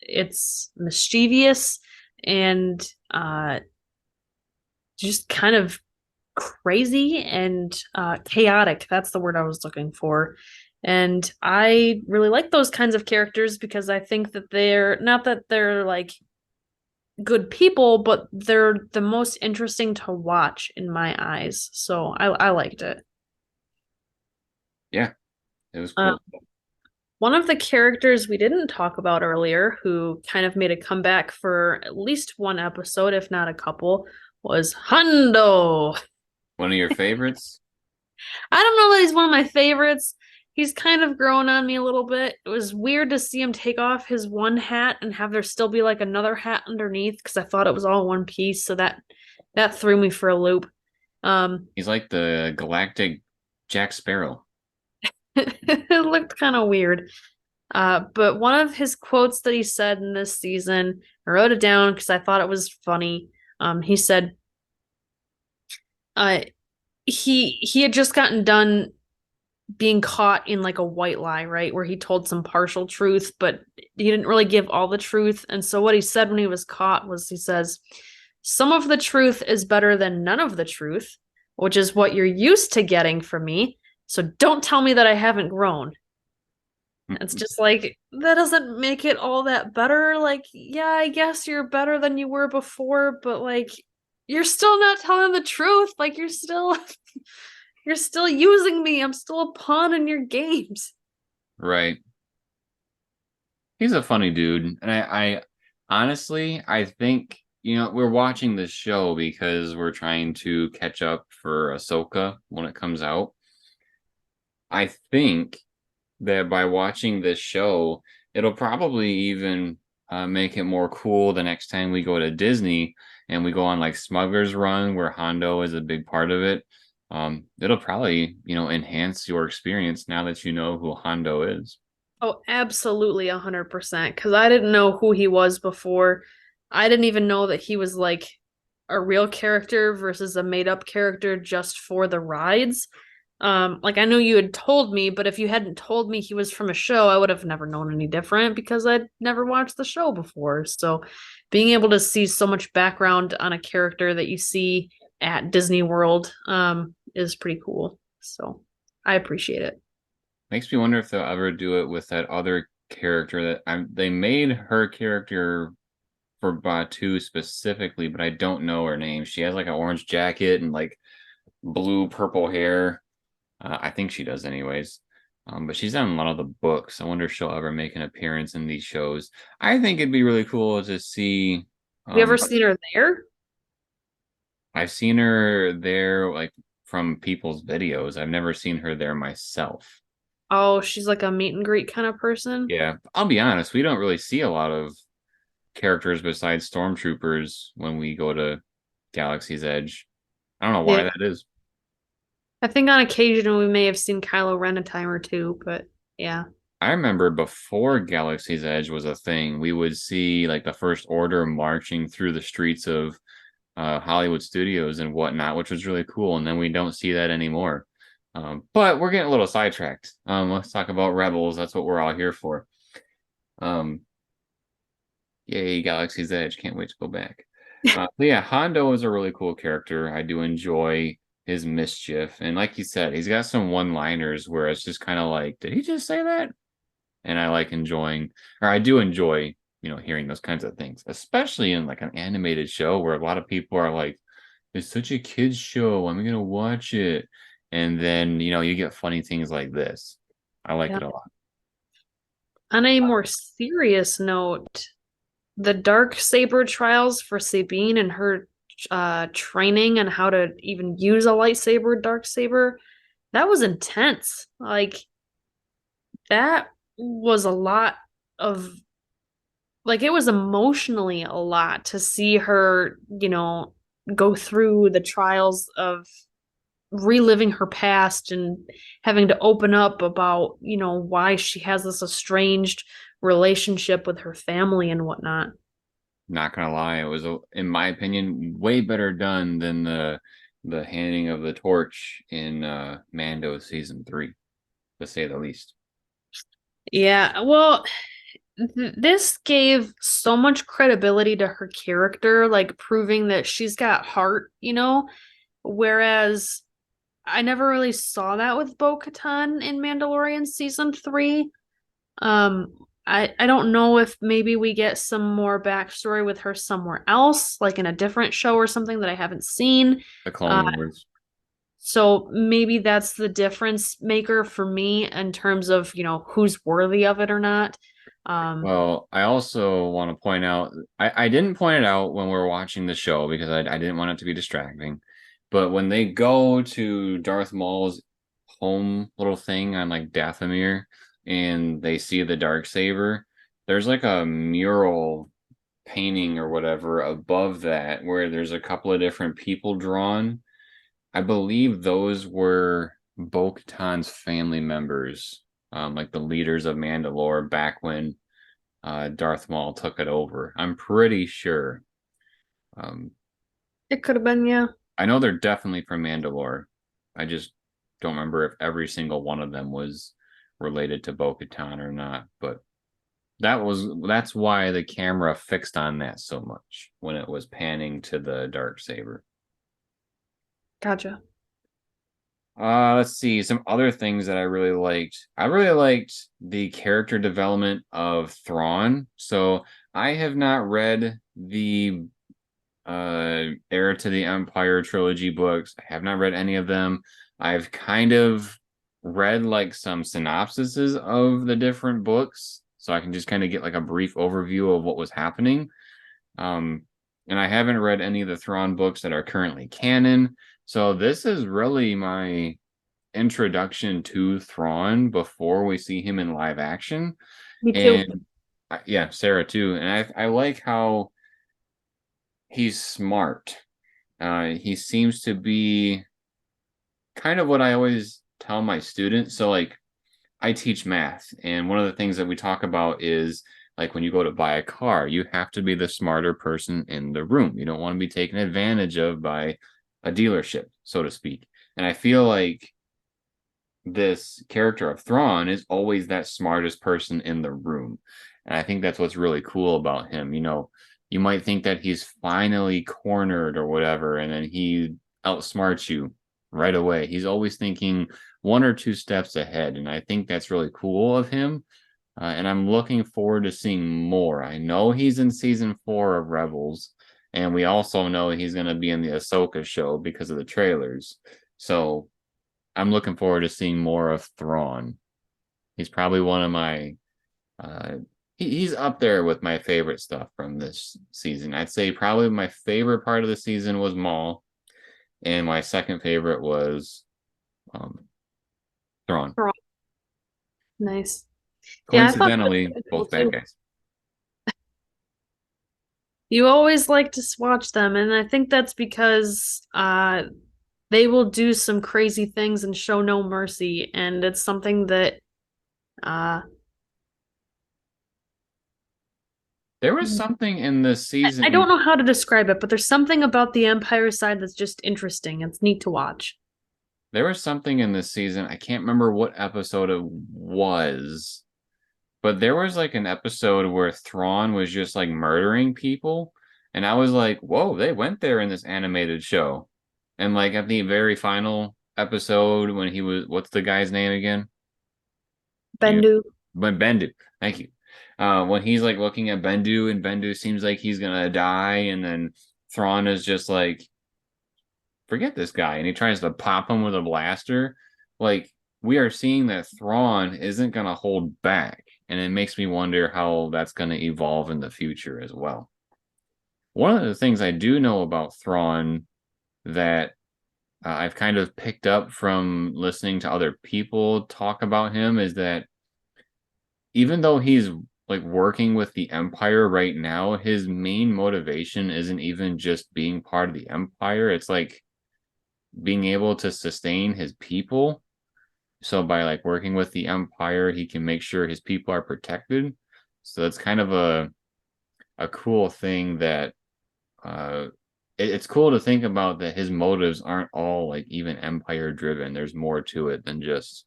It's mischievous and just kind of crazy and chaotic. That's the word I was looking for. And I really like those kinds of characters, because I think that they're not that they're like good people, but they're the most interesting to watch in my eyes. So I liked it. Yeah, it was cool. One of the characters we didn't talk about earlier, who kind of made a comeback for at least one episode, if not a couple, was Hondo. One of your favorites? I don't know that he's one of my favorites. He's kind of grown on me a little bit. It was weird to see him take off his one hat and have there still be like another hat underneath, because I thought it was all one piece. So that threw me for a loop. He's like the galactic Jack Sparrow. It looked kind of weird. But one of his quotes that he said in this season, I wrote it down because I thought it was funny. He said, he had just gotten done being caught in like a white lie, right? Where he told some partial truth, but he didn't really give all the truth. And so what he said when he was caught was, he says, some of the truth is better than none of the truth, which is what you're used to getting from me. So don't tell me that I haven't grown. It's just like, that doesn't make it all that better. Like, yeah, I guess you're better than you were before, but like, you're still not telling the truth. Like, you're still you're still using me. I'm still a pawn in your games. Right. He's a funny dude. And I honestly, I think, we're watching this show because we're trying to catch up for Ahsoka when it comes out. I think that by watching this show, it'll probably even make it more cool the next time we go to Disney and we go on like Smuggler's Run, where Hondo is a big part of it. It'll probably, enhance your experience now that you know who Hondo is. Oh, absolutely 100%. Because I didn't know who he was before. I didn't even know that he was like a real character versus a made up character just for the rides. Like I know you had told me, but if you hadn't told me he was from a show, I would have never known any different because I'd never watched the show before. So being able to see so much background on a character that you see at Disney World, is pretty cool. So I appreciate it. Makes me wonder if they'll ever do it with that other character they made her character for Batu specifically, but I don't know her name. She has like an orange jacket and like blue purple hair. I think she does, anyways. But she's done a lot of the books. I wonder if she'll ever make an appearance in these shows. I think it'd be really cool to see. Have you ever seen her there? I've seen her there, like from people's videos. I've never seen her there myself. Oh, she's like a meet and greet kind of person. Yeah, I'll be honest. We don't really see a lot of characters besides stormtroopers when we go to Galaxy's Edge. I don't know why Yeah. that is. I think on occasion we may have seen Kylo Ren a time or two, but yeah. I remember before Galaxy's Edge was a thing, we would see like the First Order marching through the streets of Hollywood studios and whatnot, which was really cool. And then we don't see that anymore. But we're getting a little sidetracked. Let's talk about Rebels. That's what we're all here for. Um, Yay, Galaxy's Edge. Can't wait to go back. But yeah, Hondo is a really cool character. I do enjoy his mischief. And like you said, he's got some one-liners where it's just kind of like, did he just say that? And I like enjoying, or I do enjoy, hearing those kinds of things, especially in like an animated show where a lot of people are like, it's such a kid's show. I'm gonna watch it. And then, you get funny things like this. I like Yeah. it a lot. On a more serious note, the dark saber trials for Sabine and her training and how to even use a lightsaber, dark saber, that was intense. Like that was a lot of like it was emotionally a lot to see her, go through the trials of reliving her past and having to open up about, why she has this estranged relationship with her family and whatnot. Not gonna lie, it was, in my opinion, way better done than the handing of the torch in Mando season 3, to say the least. Yeah, well, this gave so much credibility to her character, like proving that she's got heart, whereas I never really saw that with Bo-Katan in Mandalorian season 3. Um, I don't know if maybe we get some more backstory with her somewhere else, like in a different show or something that I haven't seen. The Uh, Clone Wars. so maybe that's the difference maker for me in terms of, who's worthy of it or not. Um, Well, I also want to point out, I didn't point it out when we were watching the show because I didn't want it to be distracting. But when they go to Darth Maul's home little thing on like Dathomir and they see the dark saber, there's like a mural painting or whatever above that where there's a couple of different people drawn. I believe those were Bo-Katan's family members, like the leaders of Mandalore back when Darth Maul took it over. I'm pretty sure. Um, it could have been, yeah. I know they're definitely from Mandalore. I just don't remember if every single one of them was related to Bo-Katan or not. But that's why the camera fixed on that so much when it was panning to the dark saber. Gotcha. Let's see some other things that I really liked. I really liked the character development of Thrawn. So I have not read the Heir to the Empire trilogy books. I have not read any of them. I've kind of read like some synopsises of the different books, so I can just kind of get like a brief overview of what was happening. Um, and I haven't read any of the Thrawn books that are currently canon. So this is really my introduction to Thrawn before we see him in live action. Me too. And yeah, Sarah too. And I like how he's smart. He seems to be kind of what I always tell my students. So, like, I teach math, and one of the things that we talk about is like when you go to buy a car, you have to be the smarter person in the room. You don't want to be taken advantage of by a dealership, so to speak. And I feel like this character of Thrawn is always that smartest person in the room. And I think that's what's really cool about him. You know, you might think that he's finally cornered or whatever, and then he outsmarts you right away. He's always thinking one or two steps ahead. And I think that's really cool of him. And I'm looking forward to seeing more. I know he's in season 4 of Rebels, and we also know he's going to be in the Ahsoka show because of the trailers. So I'm looking forward to seeing more of Thrawn. He's probably one of my he's up there with my favorite stuff from this season. I'd say probably my favorite part of the season was Maul, and my second favorite was Thrawn. Nice. Yeah, I thought that Coincidentally, was cool both bad too. guys. You always like to watch them, and I think that's because they will do some crazy things and show no mercy, and it's something that uh There was something in this I don't season. know how to describe it, but there's something about the Empire side that's just interesting. It's neat to watch. There was something in this season. I can't remember what episode it was, but there was like an episode where Thrawn was just like murdering people, and I was like, "Whoa, they went there in this animated show." And like at the very final episode, when he was, what's the guy's name again? You, Bendu. but Bendu. Thank you. When he's like looking at Bendu, and Bendu seems like he's gonna die, and then Thrawn is just like, "Forget this guy," and he tries to pop him with a blaster. Like, we are seeing that Thrawn isn't gonna hold back, and it makes me wonder how that's gonna evolve in the future as well. One of the things I do know about Thrawn that I've kind of picked up from listening to other people talk about him is that even though he's like working with the Empire right now, his main motivation isn't even just being part of the Empire. It's like being able to sustain his people. So by like working with the Empire, he can make sure his people are protected. So that's kind of a cool thing that uh it's cool to think about that his motives aren't all like even Empire driven. There's more to it than just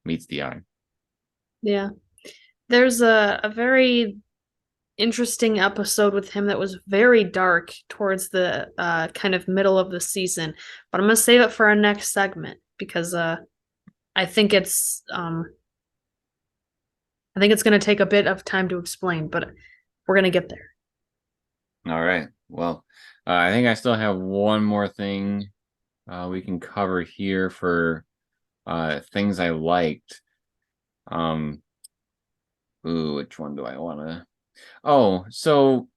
meets the eye. Yeah. There's a very interesting episode with him that was very dark towards the kind of middle of the season. But I'm gonna save it for our next segment because I think it's I think it's gonna take a bit of time to explain, but we're gonna get there. All right. Well, I think I still have one more thing we can cover here for things I liked. Um, ooh, which one do I want to? Oh, so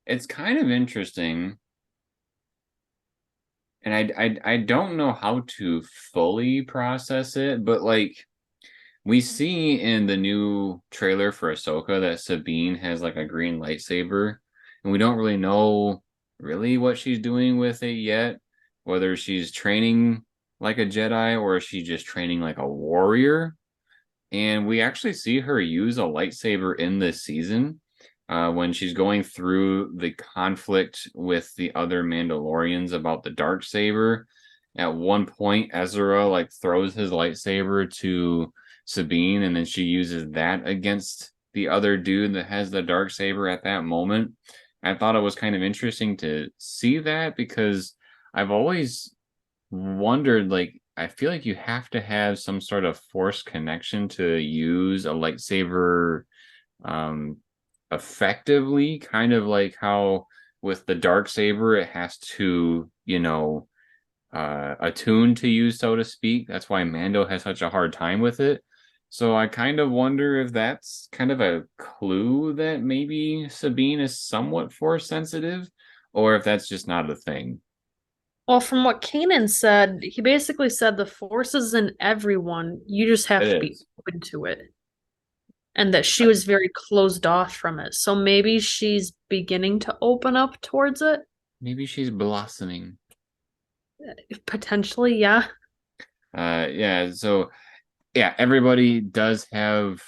it's kind of interesting, and I don't know how to fully process it, but like we see in the new trailer for Ahsoka that Sabine has like a green lightsaber, and we don't really know really what she's doing with it yet, whether she's training like a Jedi or is she just training like a warrior. And we actually see her use a lightsaber in this season when she's going through the conflict with the other Mandalorians about the dark saber. At one point, Ezra like throws his lightsaber to Sabine, and then she uses that against the other dude that has the dark saber at that moment. I thought it was kind of interesting to see that, because I've always wondered, like, I feel like you have to have some sort of force connection to use a lightsaber um effectively, kind of like how with the dark saber it has to, attune to use, so to speak. That's why Mando has such a hard time with it. So I kind of wonder if that's kind of a clue that maybe Sabine is somewhat force sensitive, or if that's just not a thing. Well, from what Kanan said, he basically said the force is in everyone. You just It have to be is. open to it. And that she was very closed off from it. So maybe she's beginning to open up towards it. Maybe she's blossoming. Potentially, yeah. Yeah, so yeah, everybody does have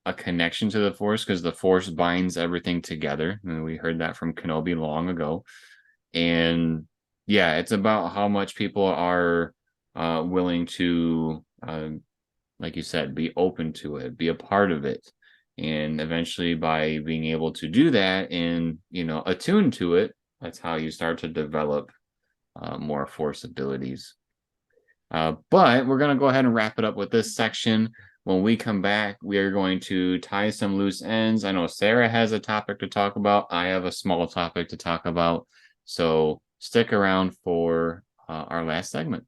a connection to the Force because the Force binds everything together. And we heard that from Kenobi long ago. And yeah, it's about how much people are willing to, like you said, be open to it, be a part of it. And eventually, by being able to do that and, attune to it, that's how you start to develop more Force abilities. But we're going to go ahead and wrap it up with this section. When we come back, we are going to tie some loose ends. I know Sarah has a topic to talk about. I have a small topic to talk about. So stick around for our last segment.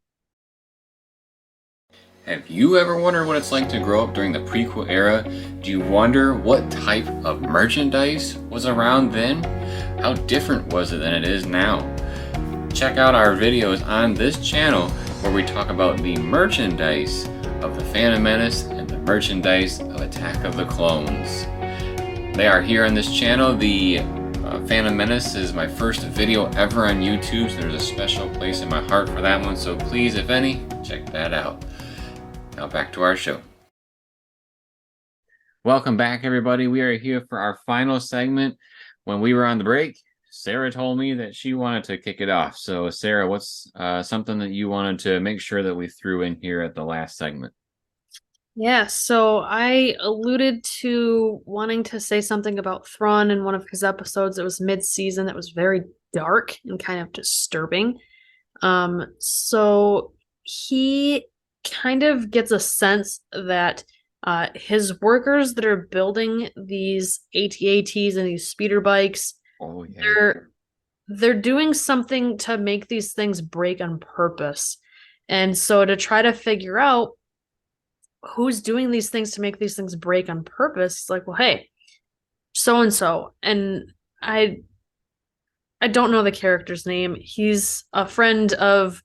Have you ever wondered what it's like to grow up during the prequel era? Do you wonder what type of merchandise was around then? How different was it than it is now? Check out our videos on this channel where we talk about the merchandise of The Phantom Menace and the merchandise of Attack of the Clones. They are here on this channel. The Phantom Menace is my first video ever on YouTube, so there's a special place in my heart for that one, so please, if any, check that out. Now back to our show. Welcome back, everybody. We are here for our final segment. When we were on the break, Sarah told me that she wanted to kick it off. So, Sarah, what's something that you wanted to make sure that we threw in here at the last segment? Yeah, so I alluded to wanting to say something about Thrawn in one of his episodes. It was mid-season. That was very dark and kind of disturbing. So he kind of gets a sense that his workers that are building these AT-ATs and these speeder bikes, Oh, yeah. they're doing something to make these things break on purpose. And so to try to figure out who's doing these things to make these things break on purpose, it's like, well, hey, so and so. And I don't know the character's name. He's a friend of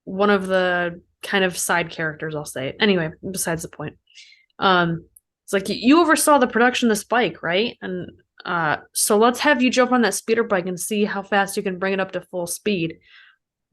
one of the kind of side characters, I'll say. Anyway, besides the point. It's like you oversaw the production of this bike, right? And so let's have you jump on that speeder bike and see how fast you can bring it up to full speed.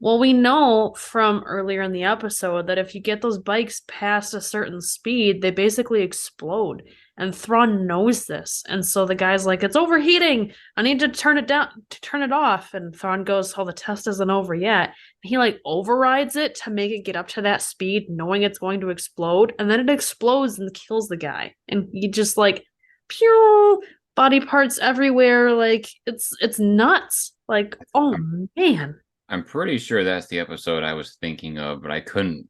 Well, we know from earlier in the episode that if you get those bikes past a certain speed, they basically explode. And Thrawn knows this. And so the guy's like, it's overheating. I need to turn it down, to turn it off. And Thrawn goes, oh, the test isn't over yet. And he like overrides it to make it get up to that speed, knowing it's going to explode. And then it explodes and kills the guy. And he just like, pew, body parts everywhere. Like it's nuts. Like, oh man. I'm pretty sure that's the episode I was thinking of, but I couldn't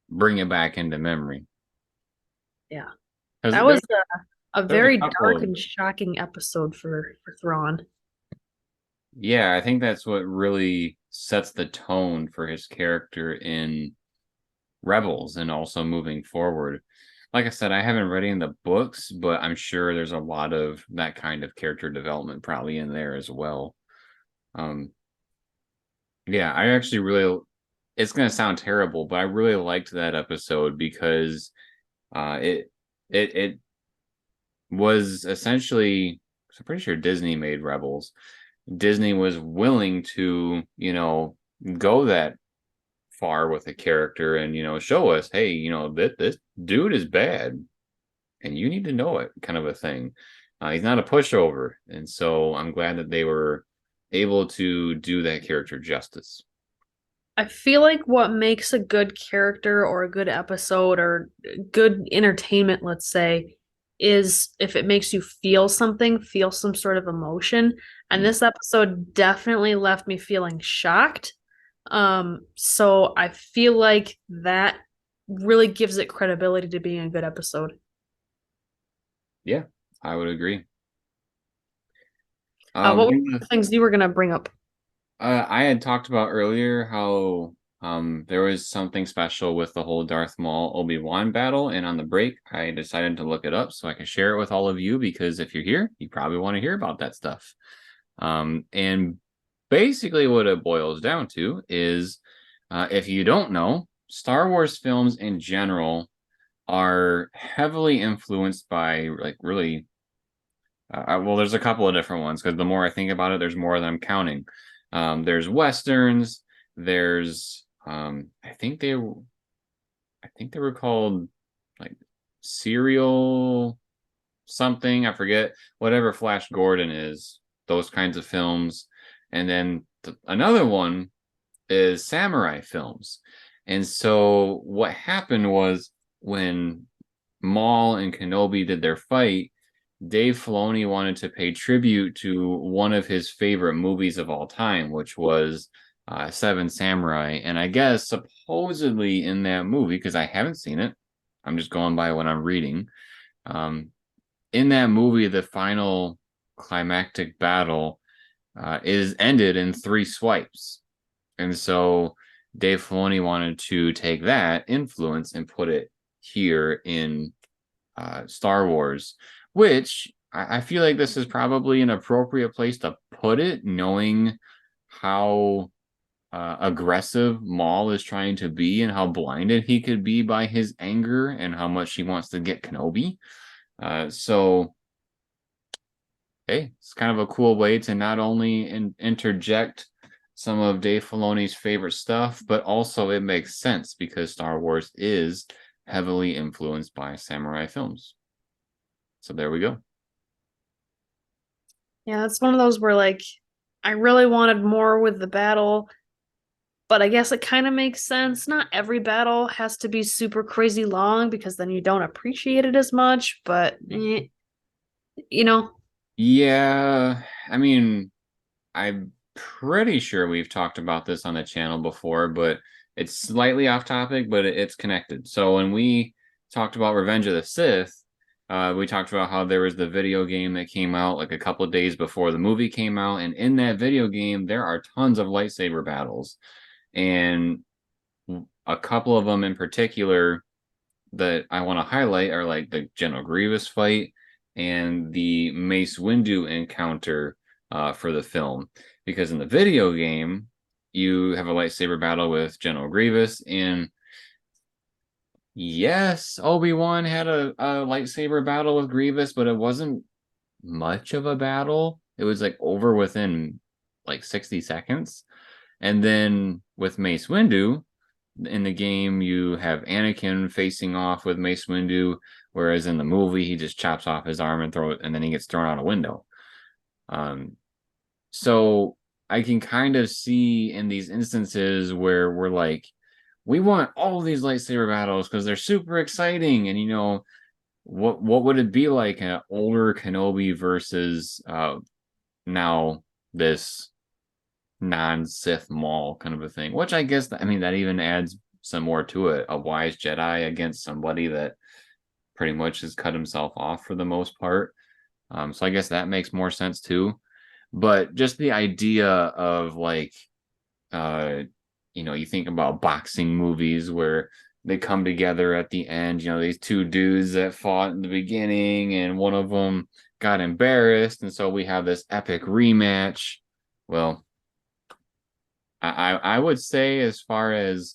bring it back into memory. Yeah. That was a very dark and shocking episode for Thrawn. Yeah, I think that's what really sets the tone for his character in Rebels and also moving forward. Like I said, I haven't read any of the books, but I'm sure there's a lot of that kind of character development probably in there as well. Yeah, I actually really, it's going to sound terrible, but I really liked that episode because it was essentially, I'm pretty sure Disney made Rebels. Disney was willing to, go that far with a character and, show us, hey, this dude is bad and you need to know it, kind of a thing. He's not a pushover. And so I'm glad that they were able to do that character justice. I feel like what makes a good character or a good episode or good entertainment, let's say, is if it makes you feel something, feel some sort of emotion. And Mm. this episode definitely left me feeling shocked. So I feel like that really gives it credibility to being a good episode. Yeah, I would agree. What were One of the things you were gonna bring up? I had talked about earlier how there was something special with the whole Darth Maul Obi-Wan battle, and on the break I decided to look it up so I can share it with all of you because if you're here, you probably want to hear about that stuff. And basically what it boils down to is if you don't know, Star Wars films in general are heavily influenced by like really well, there's a couple of different ones because the more I think about it, there's more than I'm counting. There's westerns. There's I think they were called like serial something. I forget whatever Flash Gordon is. Those kinds of films, and then another one is samurai films. And so what happened was when Maul and Kenobi did their fight, Dave Filoni wanted to pay tribute to one of his favorite movies of all time, which was Seven Samurai. And I guess supposedly in that movie, because I haven't seen it, I'm just going by what I'm reading. Um, in that movie, the final climactic battle is ended in three swipes. And so Dave Filoni wanted to take that influence and put it here in Star Wars, which I feel like this is probably an appropriate place to put it, knowing how aggressive Maul is trying to be and how blinded he could be by his anger and how much he wants to get Kenobi. So, hey, it's kind of a cool way to not only interject some of Dave Filoni's favorite stuff, but also it makes sense because Star Wars is heavily influenced by samurai films. So there we go. Yeah, it's one of those where like I really wanted more with the battle, but I guess it kind of makes sense. Not every battle has to be super crazy long because then you don't appreciate it as much, but you know. Yeah, I mean, I'm pretty sure we've talked about this on the channel before, but it's slightly off topic, but it's connected. So when we talked about Revenge of the Sith, we talked about how there was the video game that came out like a couple of days before the movie came out, and in that video game, there are tons of lightsaber battles, and a couple of them in particular that I want to highlight are like the General Grievous fight and the Mace Windu encounter for the film. Because in the video game, you have a lightsaber battle with General Grievous, and yes, Obi-Wan had a lightsaber battle with Grievous, but it wasn't much of a battle. It was like over within like 60 seconds. And then with Mace Windu, in the game, you have Anakin facing off with Mace Windu, whereas in the movie, he just chops off his arm and throw it, and then he gets thrown out a window. Um, so I can kind of see in these instances where we're like, we want all of these lightsaber battles because they're super exciting, and you know, what would it be like an older Kenobi versus now this non-Sith Maul kind of a thing, which I guess I mean that even adds some more to it. A wise Jedi against somebody that pretty much has cut himself off for the most part. So I guess that makes more sense too. But just the idea of like, uh, you know, you think about boxing movies where they come together at the end. You know, these two dudes that fought in the beginning, and one of them got embarrassed, and so we have this epic rematch. Well, I would say as far as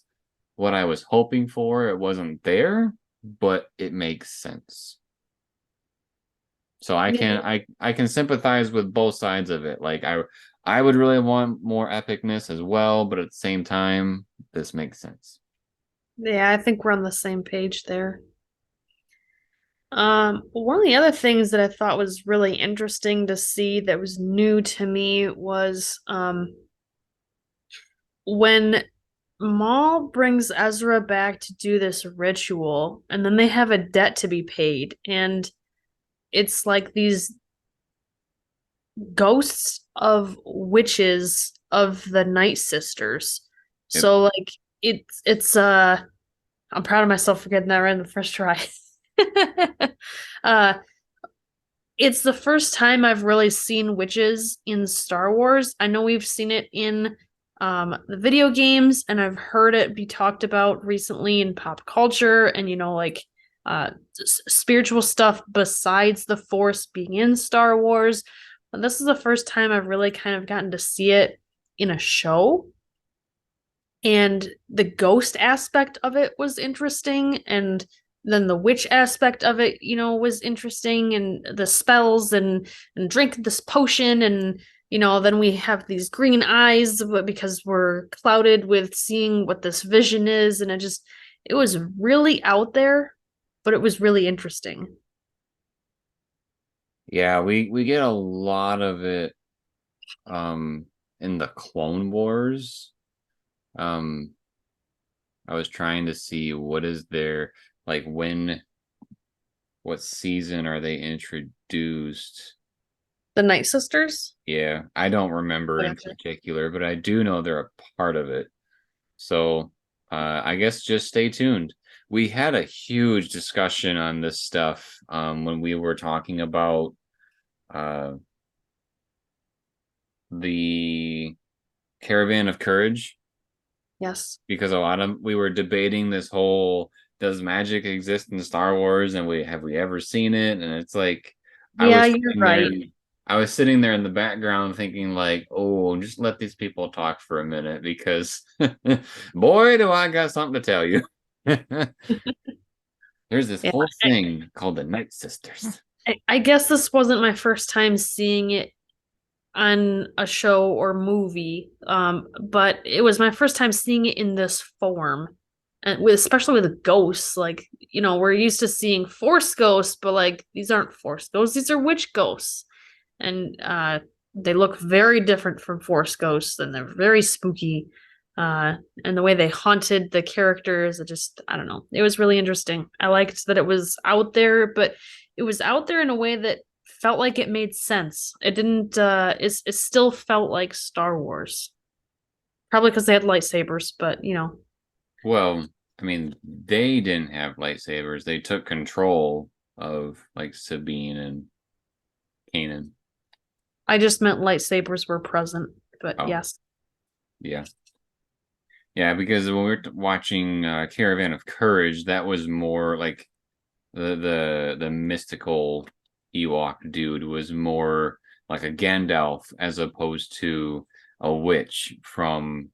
what I was hoping for, it wasn't there, but it makes sense. So Yeah. I can sympathize with both sides of it. Like I would really want more epicness as well, but at the same time, this makes sense. Yeah, I think we're on the same page there. One of the other things that I thought was really interesting to see that was new to me was when Maul brings Ezra back to do this ritual, and then they have a debt to be paid, and it's like these ghosts of witches of the Night Sisters. Yep. So like it's I'm proud of myself for getting that right in the first try. uh it's the first time I've really seen witches in Star Wars. I know we've seen it in the video games, and I've heard it be talked about recently in pop culture and like spiritual stuff besides the Force being in Star Wars. But this is the first time I've really kind of gotten to see it in a show. And the ghost aspect of it was interesting, and then the witch aspect of it, was interesting, and the spells and drink this potion, and then we have these green eyes because we're clouded with seeing what this vision is, and it was really out there, but it was really interesting. Yeah, we get a lot of it in the Clone Wars. Um I was trying to see what is there like what season are they introduced? The Night Sisters. Yeah, I don't remember in Gotcha. particular, but I do know they're a part of it. So I guess just stay tuned. We had a huge discussion on this stuff when we were talking about uh, the Caravan of Courage, Yes. because we were debating this whole, does magic exist in Star Wars, and we ever seen it? And it's like I Yeah, was you're sitting there right. I was sitting there in the background thinking like, oh, just let these people talk for a minute, because boy, do I got something to tell you. There's this Yeah. whole thing called the Night Sisters. I guess this wasn't my first time seeing it on a show or movie, but it was my first time seeing it in this form, and especially with ghosts. Like, we're used to seeing force ghosts, but like these aren't force ghosts; these are witch ghosts, and they look very different from force ghosts, and they're very spooky. And the way they haunted the characters, I don't know. It was really interesting. I liked that it was out there, but it was out there in a way that felt like it made sense. It didn't it still felt like Star Wars. Probably because they had lightsabers, but Well, I mean, they didn't have lightsabers. They took control of like Sabine and Kanan. I just meant lightsabers were present. But Oh, yes. yeah. Yeah, because when we were watching Caravan of Courage, that was more like the mystical Ewok dude was more like a Gandalf as opposed to a witch from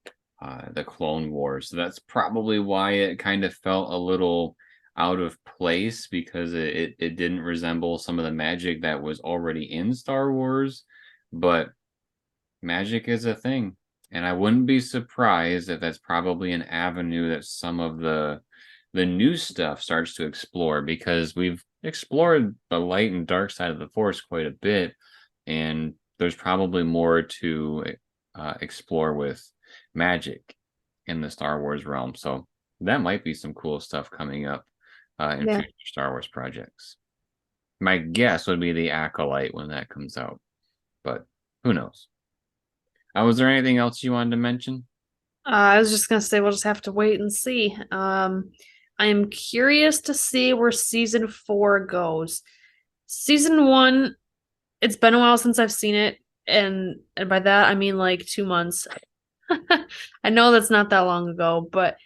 the Clone Wars. So that's probably why it kind of felt a little out of place, because it didn't resemble some of the magic that was already in Star Wars. But magic is a thing, and I wouldn't be surprised if that's probably an avenue that some of the new stuff starts to explore, because we've explored the light and dark side of the Force quite a bit, and there's probably more to explore with magic in the Star Wars realm. So that might be some cool stuff coming up in Yeah. future Star Wars projects. My guess would be the Acolyte when that comes out, but who knows? Was there anything else you wanted to mention? I was just gonna say we'll just have to wait and see. I am curious to see where season 4 goes. Season 1, it's been a while since I've seen it, and by that I mean like 2 months. I know that's not that long ago, but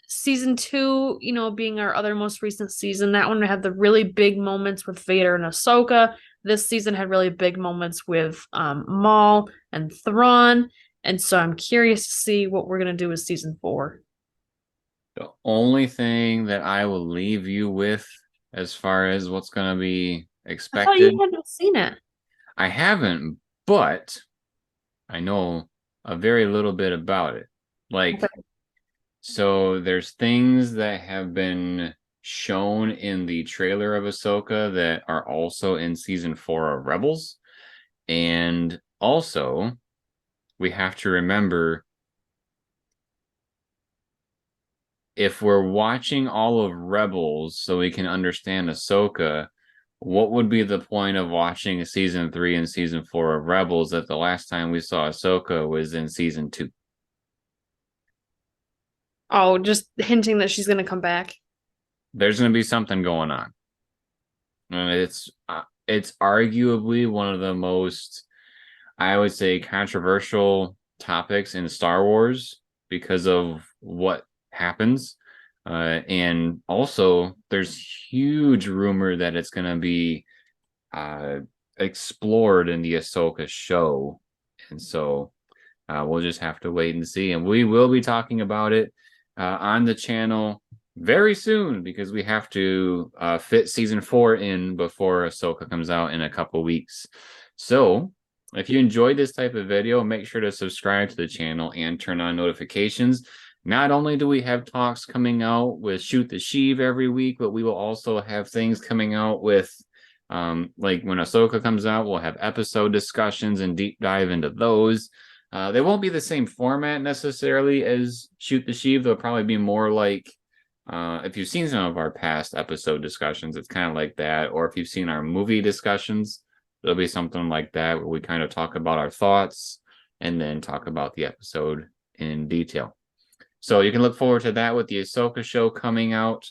season 2, being our other most recent season, that one had the really big moments with Vader and Ahsoka. This season had really big moments with Maul and Thrawn, and so I'm curious to see what we're gonna do with season 4. The only thing that I will leave you with as far as what's going to be I thought you expected, hadn't seen it. I haven't, but I know a very little bit about it. Like, Okay. so there's things that have been shown in the trailer of Ahsoka that are also in season 4 of Rebels. And also, we have to remember if we're watching all of Rebels so we can understand Ahsoka, what would be the point of watching season 3 and season 4 of Rebels if the last time we saw Ahsoka was in season 2? Oh, just hinting that she's gonna come back. There's going to be something going on. And it's arguably one of the most, I would say, controversial topics in Star Wars because of what happens. And also, there's huge rumor that it's going to be explored in the Ahsoka show. And so we'll just have to wait and see. And we will be talking about it on the channel very soon because we have to fit season 4 in before Ahsoka comes out in a couple weeks. So if you enjoyed this type of video, make sure to subscribe to the channel and turn on notifications. Not only do we have talks coming out with Shoot the Sheev every week, but we will also have things coming out with, like when Ahsoka comes out, we'll have episode discussions and deep dive into those. They won't be the same format necessarily as Shoot the Sheev. They'll probably be more like, if you've seen some of our past episode discussions, it's kind of like that. Or if you've seen our movie discussions, there'll be something like that where we kind of talk about our thoughts and then talk about the episode in detail. So you can look forward to that with the Ahsoka show coming out.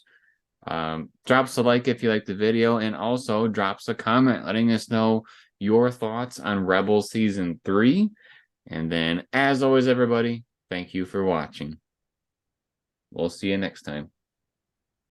Drop us a like if you like the video, and also drop us a comment letting us know your thoughts on Rebels Season 3. And then, as always, everybody, thank you for watching. We'll see you next time.